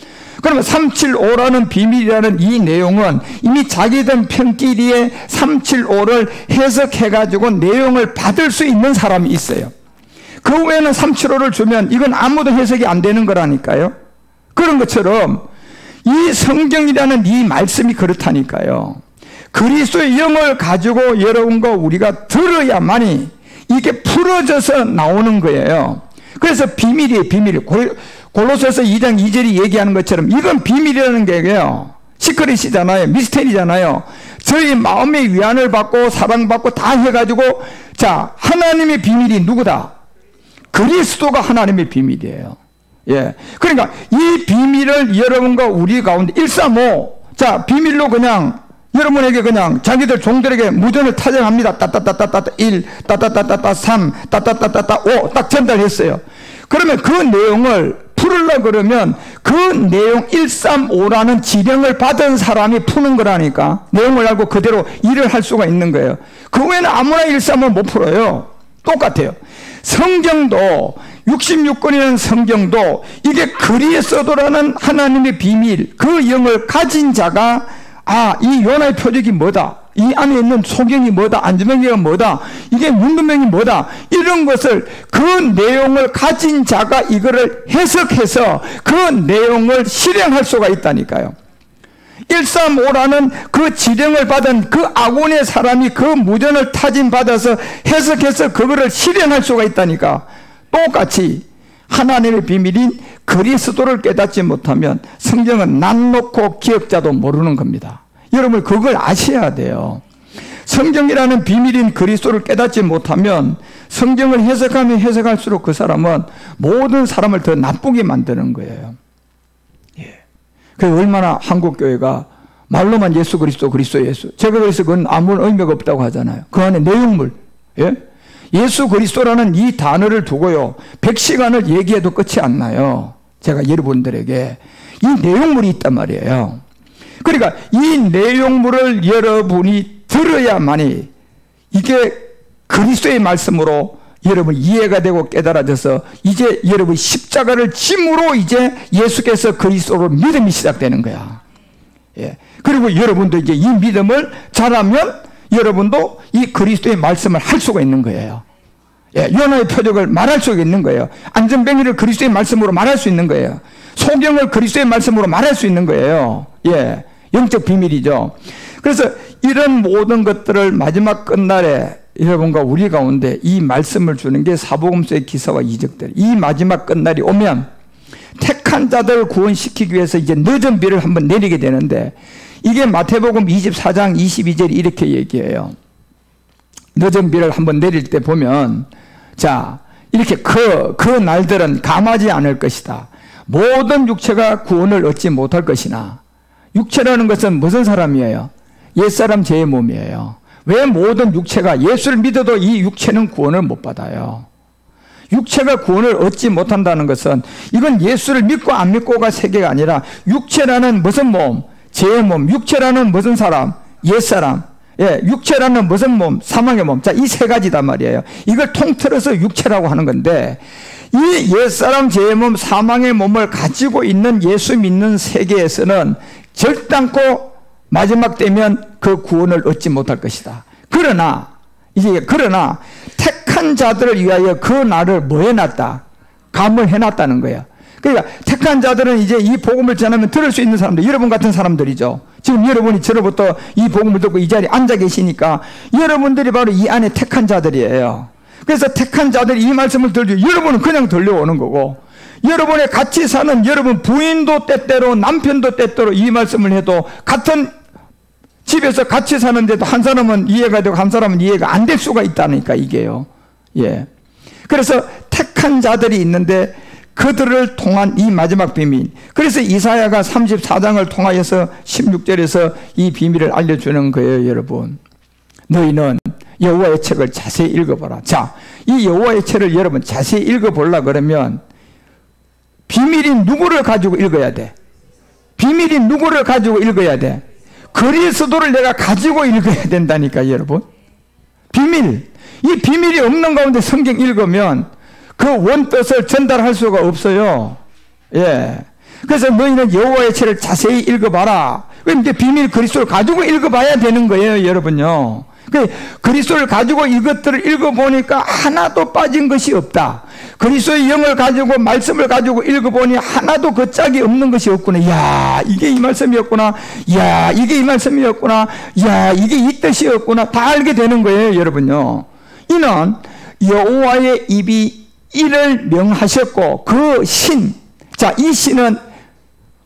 그러면 375라는 비밀이라는 이 내용은 이미 자기들 편끼리에 375를 해석해가지고 내용을 받을 수 있는 사람이 있어요. 그 외에는 375를 주면 이건 아무도 해석이 안 되는 거라니까요. 그런 것처럼 이 성경이라는 이 말씀이 그렇다니까요. 그리스도의 영을 가지고 여러분과 우리가 들어야만이 이게 풀어져서 나오는 거예요. 그래서 비밀이에요, 비밀. 골로새서 2장 2절이 얘기하는 것처럼 이건 비밀이라는 게요, 시크릿이잖아요, 미스테리잖아요. 저희 마음의 위안을 받고 사랑받고 다 해가지고, 자, 하나님의 비밀이 누구다? 그리스도가 하나님의 비밀이에요. 예. 그러니까 이 비밀을 여러분과 우리 가운데 135, 자, 비밀로 그냥 여러분에게 그냥 자기들 종들에게 무전을 타정합니다. 따따따따따 1, 따따따따따 3, 따따따따따 5 딱 전달했어요. 그러면 그 내용을 풀으려고 그러면 그 내용 135라는 지령을 받은 사람이 푸는 거라니까. 내용을 알고 그대로 일을 할 수가 있는 거예요. 그 외에는 아무나 135를 못 풀어요. 똑같아요. 성경도 66권이라는 성경도 이게 그리스도라는 하나님의 비밀, 그 영을 가진 자가 이 요나의 표적이 뭐다, 이 안에 있는 소경이 뭐다, 안전병기가 뭐다, 이게 문두병이 뭐다, 이런 것을 그 내용을 가진 자가 이거를 해석해서 그 내용을 실행할 수가 있다니까요. 135라는 그 지령을 받은 그 아군의 사람이 그 무전을 타진받아서 해석해서 그거를 실행할 수가 있다니까. 똑같이 하나님의 비밀인 그리스도를 깨닫지 못하면 성경은 난 놓고 기억자도 모르는 겁니다. 여러분 그걸 아셔야 돼요. 성경이라는 비밀인 그리스도를 깨닫지 못하면 성경을 해석하면 해석할수록 그 사람은 모든 사람을 더 나쁘게 만드는 거예요. 예. 그 얼마나 한국교회가 말로만 예수 그리스도 그리스도 예수, 제가 그래서 그건 아무런 의미가 없다고 하잖아요. 그 안에 내용물, 예? 예수 그리스도라는 이 단어를 두고요 100시간을 얘기해도 끝이 안 나요. 제가 여러분들에게 이 내용물이 있단 말이에요. 그러니까 이 내용물을 여러분이 들어야만이 이게 그리스도의 말씀으로 여러분 이해가 되고 깨달아져서 이제 여러분 십자가를 짐으로 이제 예수께서 그리스도로 믿음이 시작되는 거야. 예. 그리고 여러분도 이제 이 믿음을 잘하면 여러분도 이 그리스도의 말씀을 할 수가 있는 거예요. 예, 요나의 표적을 말할 수 있는 거예요. 안전뱅이를 그리스도의 말씀으로 말할 수 있는 거예요. 소경을 그리스도의 말씀으로 말할 수 있는 거예요. 예, 영적 비밀이죠. 그래서 이런 모든 것들을 마지막 끝날에 여러분과 우리 가운데 이 말씀을 주는 게 사복음서의 기사와 이적들. 이 마지막 끝날이 오면 택한 자들을 구원시키기 위해서 이제 늦은 비를 한번 내리게 되는데, 이게 마태복음 24장 22절이 이렇게 얘기해요. 늦은 비를 한번 내릴 때 보면, 자, 이렇게 그 날들은 감하지 않을 것이다. 모든 육체가 구원을 얻지 못할 것이나, 육체라는 것은 무슨 사람이에요? 옛사람 죄의 몸이에요. 왜 모든 육체가, 예수를 믿어도 이 육체는 구원을 못 받아요? 육체가 구원을 얻지 못한다는 것은, 이건 예수를 믿고 안 믿고가 세계가 아니라, 육체라는 무슨 몸? 죄의 몸. 육체라는 무슨 사람? 옛사람. 예, 육체라는 무슨 몸? 사망의 몸. 자, 이 세 가지단 말이에요. 이걸 통틀어서 육체라고 하는 건데, 이 옛사람, 죄의 몸, 사망의 몸을 가지고 있는 예수 믿는 세계에서는 절단코 마지막 되면 그 구원을 얻지 못할 것이다. 그러나 택한 자들을 위하여 그 날을 뭐 해놨다? 감을 해놨다는 거예요. 그러니까 택한 자들은 이제 이 복음을 전하면 들을 수 있는 사람들, 여러분 같은 사람들이죠. 지금 여러분이 저로부터 이 복음을 듣고 이 자리에 앉아 계시니까 여러분들이 바로 이 안에 택한 자들이에요. 그래서 택한 자들이 이 말씀을 들죠. 여러분은 그냥 들려오는 거고, 여러분의 같이 사는 여러분 부인도 때때로, 남편도 때때로 이 말씀을 해도, 같은 집에서 같이 사는데도 한 사람은 이해가 되고 한 사람은 이해가 안 될 수가 있다니까, 이게요. 예. 그래서 택한 자들이 있는데 그들을 통한 이 마지막 비밀. 그래서 이사야가 34장을 통하여서 16절에서 이 비밀을 알려주는 거예요, 여러분. 너희는 여호와의 책을 자세히 읽어보라. 자, 이 여호와의 책을 여러분 자세히 읽어보려고 그러면 비밀이 누구를 가지고 읽어야 돼? 비밀이 누구를 가지고 읽어야 돼? 그리스도를 내가 가지고 읽어야 된다니까, 여러분. 비밀. 이 비밀이 없는 가운데 성경 읽으면 그 원뜻을 전달할 수가 없어요. 예. 그래서 너희는 여호와의 책을 자세히 읽어봐라. 그런데 비밀 그리스도를 가지고 읽어봐야 되는 거예요, 여러분요. 그리스도를 가지고 이것들을 읽어보니까 하나도 빠진 것이 없다. 그리스도의 영을 가지고 말씀을 가지고 읽어보니 하나도 그 짝이 없는 것이 없구나. 야, 이게 이 말씀이었구나. 야, 이게 이 말씀이었구나. 야, 이게 이 뜻이었구나. 다 알게 되는 거예요, 여러분요. 이는 여호와의 입이 이를 명하셨고 그 신, 자, 이 신은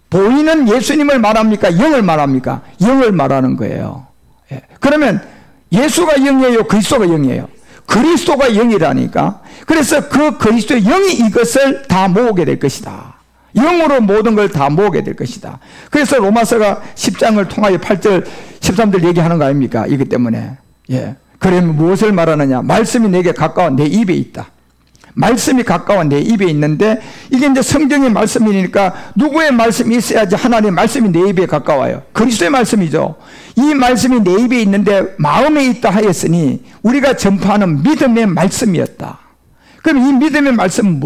보이는 예수님을 말합니까? 영을 말합니까? 영을 말하는 거예요. 예. 그러면 예수가 영이에요? 그리스도가 영이에요? 그리스도가 영이라니까. 그래서 그 그리스도의 영이 이것을 다 모으게 될 것이다. 영으로 모든 걸 다 모으게 될 것이다. 그래서 로마서가 10장을 통하여 8절 13절 얘기하는 거 아닙니까? 이것 때문에. 예. 그러면 무엇을 말하느냐? 말씀이 내게 가까워 내 입에 있다. 말씀이 가까워 내 입에 있는데, 이게 이제 성경의 말씀이니까 누구의 말씀이 있어야지 하나님의 말씀이 내 입에 가까워요? 그리스도의 말씀이죠. 이 말씀이 내 입에 있는데 마음에 있다 하였으니 우리가 전파하는 믿음의 말씀이었다. 그럼 이 믿음의 말씀은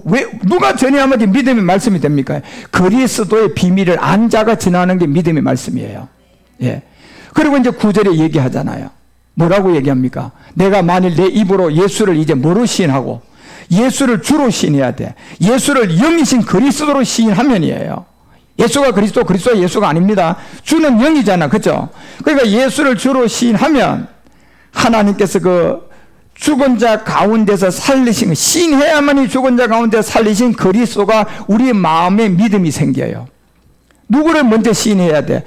왜 누가 전해야만 믿음의 말씀이 됩니까? 그리스도의 비밀을 안 자가 전하는 게 믿음의 말씀이에요. 예. 그리고 이제 9절에 얘기하잖아요. 뭐라고 얘기합니까? 내가 만일 내 입으로 예수를 이제 뭐로 시인하고, 예수를 주로 시인해야 돼. 예수를 영이신 그리스도로 시인하면이에요. 예수가 그리스도, 그리스도가 예수가 아닙니다. 주는 영이잖아, 그죠? 그러니까 예수를 주로 시인하면 하나님께서 그 죽은 자 가운데서 살리신, 시인해야만이 죽은 자 가운데서 살리신 그리스도가 우리 마음에 믿음이 생겨요. 누구를 먼저 시인해야 돼?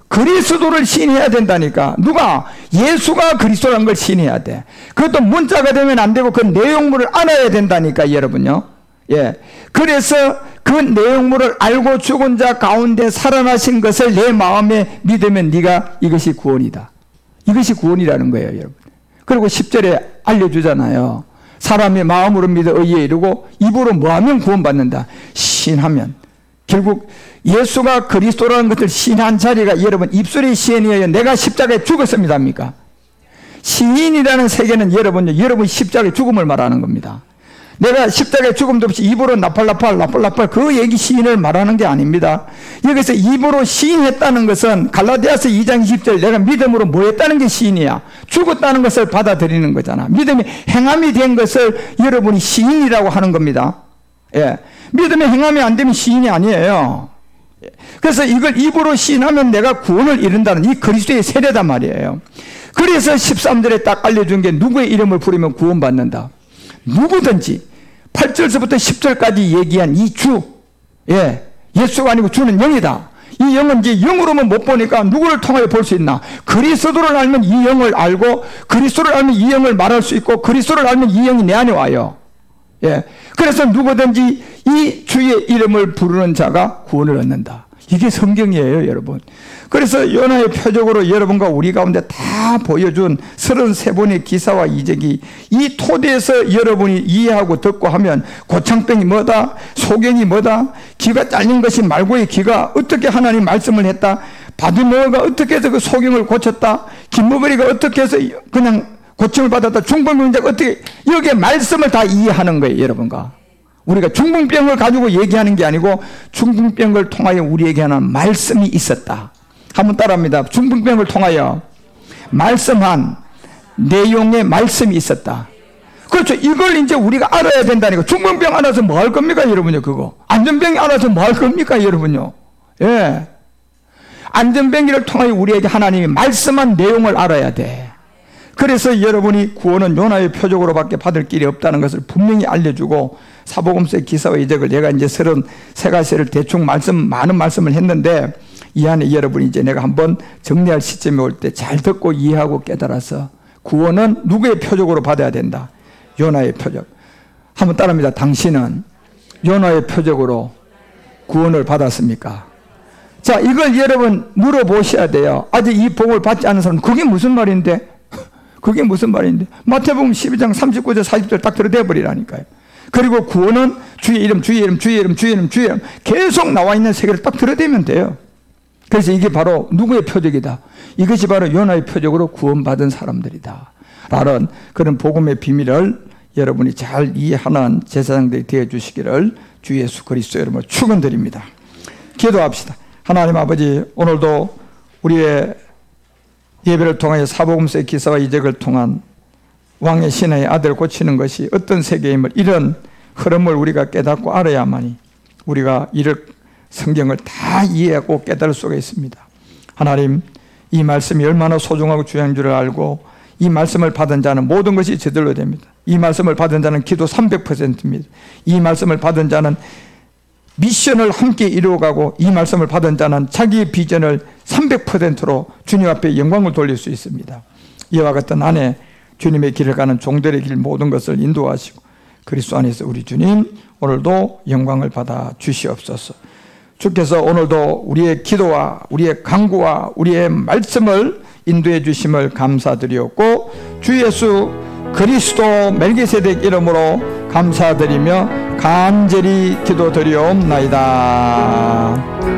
그리스도를 시인해야 된다니까. 누가? 예수가 그리스도라는 걸 시인해야 돼. 그것도 문자가 되면 안 되고 그 내용물을 알아야 된다니까, 여러분요. 예. 그래서 그 내용물을 알고 죽은 자 가운데 살아나신 것을 내 마음에 믿으면 네가 이것이 구원이다. 이것이 구원이라는 거예요, 여러분. 그리고 10절에 알려주잖아요. 사람의 마음으로 믿어 의에 이르고 입으로 뭐하면 구원받는다. 시인하면. 결국 예수가 그리스도라는 것을 시인한 자리가 여러분 입술의 시인이에요? 내가 십자가에 죽었습니다입니까? 시인이라는 세계는 여러분 십자가의 죽음을 말하는 겁니다. 내가 십자가의 죽음도 없이 입으로 나팔 그 얘기 시인을 말하는 게 아닙니다. 여기서 입으로 시인했다는 것은 갈라디아서 2장 20절 내가 믿음으로 뭐 했다는 게 시인이야. 죽었다는 것을 받아들이는 거잖아. 믿음이 행함이 된 것을 여러분이 시인이라고 하는 겁니다. 예. 믿음의 행함이 안 되면 시인이 아니에요. 그래서 이걸 입으로 시인하면 내가 구원을 이룬다는 이 그리스도의 세례단 말이에요. 그래서 13절에 딱 알려준 게 누구의 이름을 부르면 구원받는다. 누구든지 8절서부터 10절까지 얘기한 이 주, 예, 예수가 아니고 주는 영이다. 이 영은 이제 영으로만 못 보니까 누구를 통하여 볼 수 있나? 그리스도를 알면 이 영을 알고, 그리스도를 알면 이 영을 말할 수 있고, 그리스도를 알면 이 영이 내 안에 와요. 예, 그래서 누구든지 이 주의 이름을 부르는 자가 구원을 얻는다. 이게 성경이에요, 여러분. 그래서 요나의 표적으로 여러분과 우리 가운데 다 보여준 33번의 기사와 이적이 이 토대에서 여러분이 이해하고 듣고 하면 고창병이 뭐다, 소경이 뭐다, 귀가 잘린 것이 말고의 귀가 어떻게 하나님 말씀을 했다, 바디모어가 어떻게 해서 그 소경을 고쳤다, 김무거리가 어떻게 해서 그냥 고침을 받았다, 중풍병자가 어떻게, 여기에 말씀을 다 이해하는 거예요, 여러분과. 우리가 중풍병을 가지고 얘기하는 게 아니고 중풍병을 통하여 우리에게 하는 말씀이 있었다. 한번 따라합니다. 중풍병을 통하여 말씀한 내용의 말씀이 있었다. 그렇죠. 이걸 이제 우리가 알아야 된다니까. 중풍병 알아서 뭐 할 겁니까, 여러분요, 그거? 안전병이 알아서 뭐 할 겁니까, 여러분요? 예. 안전병기를 통하여 우리에게 하나님이 말씀한 내용을 알아야 돼. 그래서 여러분이 구원은 요나의 표적으로밖에 받을 길이 없다는 것을 분명히 알려주고, 사복음서의 기사와 이적을 내가 이제 33가지를 대충 많은 말씀을 했는데, 이 안에 여러분이 이제 내가 한번 정리할 시점이 올 때 잘 듣고 이해하고 깨달아서 구원은 누구의 표적으로 받아야 된다? 요나의 표적. 한번 따라합니다. 당신은 요나의 표적으로 구원을 받았습니까? 자, 이걸 여러분 물어보셔야 돼요. 아직 이 복을 받지 않은 사람은 그게 무슨 말인데? 그게 무슨 말인데? 마태복음 12장 39절 40절 딱 들어대 버리라니까요. 그리고 구원은 주의 이름, 주의 이름, 주의 이름, 주의 이름, 주의 이름 계속 나와 있는 세계를 딱 들어대면 돼요. 그래서 이게 바로 누구의 표적이다? 이것이 바로 요나의 표적으로 구원받은 사람들이다 라는 그런 복음의 비밀을 여러분이 잘 이해하는 제사장들이 되어주시기를 주 예수 그리스도 이름으로 축원드립니다. 기도합시다. 하나님 아버지, 오늘도 우리의 예배를 통하여 사복음서의 기사와 이적을 통한 왕의 신의 아들 고치는 것이 어떤 세계임을, 이런 흐름을 우리가 깨닫고 알아야만이 우리가 이를 성경을 다 이해하고 깨달을 수가 있습니다. 하나님, 이 말씀이 얼마나 소중하고 중요한 줄을 알고 이 말씀을 받은 자는 모든 것이 저절로 됩니다. 이 말씀을 받은 자는 기도 300%입니다. 이 말씀을 받은 자는 미션을 함께 이루어가고, 이 말씀을 받은 자는 자기의 비전을 300%로 주님 앞에 영광을 돌릴 수 있습니다. 이와 같은 안에 주님의 길을 가는 종들의 길 모든 것을 인도하시고 그리스도 안에서 우리 주님 오늘도 영광을 받아 주시옵소서. 주께서 오늘도 우리의 기도와 우리의 간구와 우리의 말씀을 인도해 주심을 감사드리었고, 주 예수 그리스도 멜기세덱 이름으로 감사드리며 간절히 기도드리옵나이다.